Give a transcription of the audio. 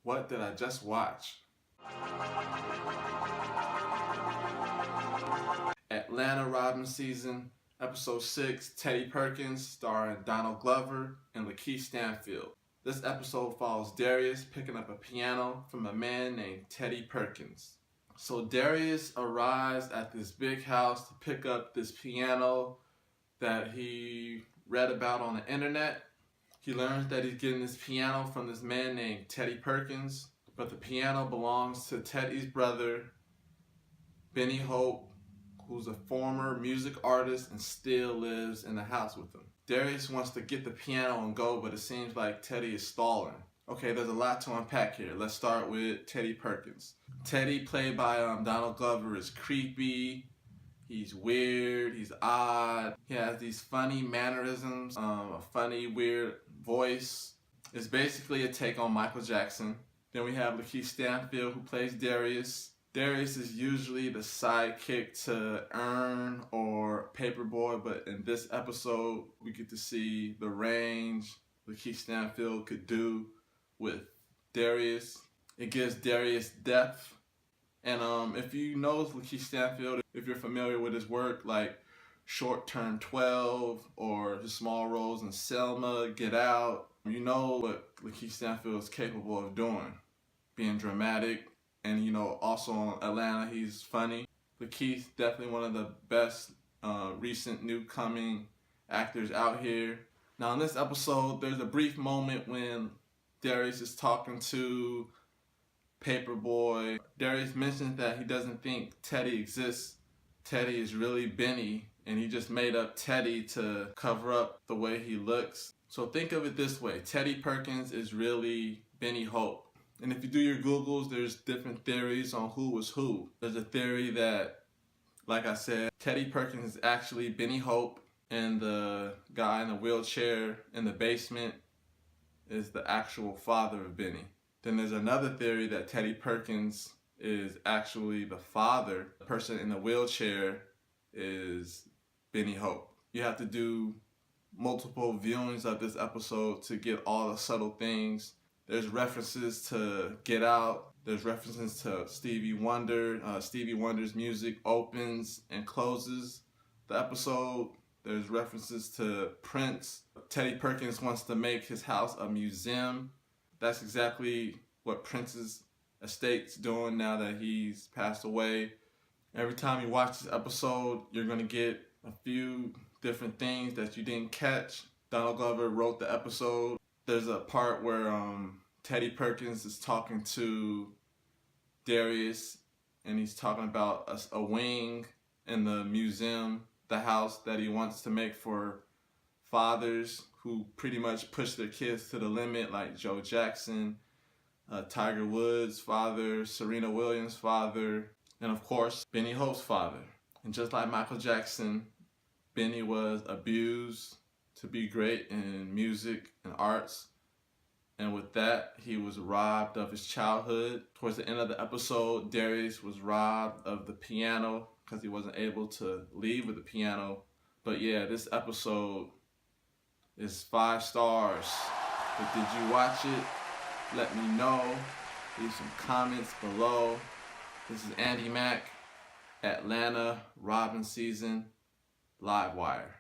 What did I just watch? Atlanta Robbin season, episode 6, Teddy Perkins, starring Donald Glover and Lakeith Stanfield. This episode follows Darius picking up a piano from a man named Teddy Perkins. So Darius arrives at this big house to pick up this piano that he read about on the internet. He learns that he's getting this piano from this man named Teddy Perkins, but the piano belongs to Teddy's brother, Benny Hope, who's a former music artist and still lives in the house with him. Darius wants to get the piano and go, but it seems like Teddy is stalling. Okay, there's a lot to unpack here. Let's start with Teddy Perkins. Teddy, played by Donald Glover, is creepy. He's weird, he's odd. He has these funny mannerisms, a funny, weird voice. It's basically a take on Michael Jackson. Then we have Lakeith Stanfield, who plays Darius. Darius is usually the sidekick to Earn or Paperboy, but in this episode, we get to see the range Lakeith Stanfield could do with Darius. It gives Darius depth. And if you know Lakeith Stanfield, if you're familiar with his work, like Short Term 12 or his small roles in Selma, Get Out, you know what Lakeith Stanfield is capable of doing. Being dramatic, and also on Atlanta, he's funny. Lakeith, definitely one of the best recent new coming actors out here. Now in this episode, there's a brief moment when Darius is talking to Paperboy. Darius mentions that he doesn't think Teddy exists. Teddy is really Benny, and he just made up Teddy to cover up the way he looks. So think of it this way. Teddy Perkins is really Benny Hope. And if you do your Googles, there's different theories on who was who. There's a theory that, like I said, Teddy Perkins is actually Benny Hope, and the guy in the wheelchair in the basement is the actual father of Benny. Then there's another theory that Teddy Perkins is actually the father. The person in the wheelchair is Benny Hope. You have to do multiple viewings of this episode to get all the subtle things. There's references to Get Out. There's references to Stevie Wonder. Stevie Wonder's music opens and closes the episode. There's references to Prince. Teddy Perkins wants to make his house a museum. That's exactly what Prince's estate's doing now that he's passed away. Every time you watch this episode, you're going to get a few different things that you didn't catch. Donald Glover wrote the episode. There's a part where Teddy Perkins is talking to Darius, and he's talking about a wing in the museum, the house that he wants to make for fathers who pretty much push their kids to the limit, like Joe Jackson, Tiger Woods' father, Serena Williams' father, and of course, Benny Hope's father. And just like Michael Jackson, Benny was abused to be great in music and arts. And with that, he was robbed of his childhood. Towards the end of the episode, Darius was robbed of the piano because he wasn't able to leave with the piano. But yeah, this episode is 5 stars. But did you watch it? Let me know. Leave some comments below. This is Andy Mack, Atlanta Robbin season, Live Wire.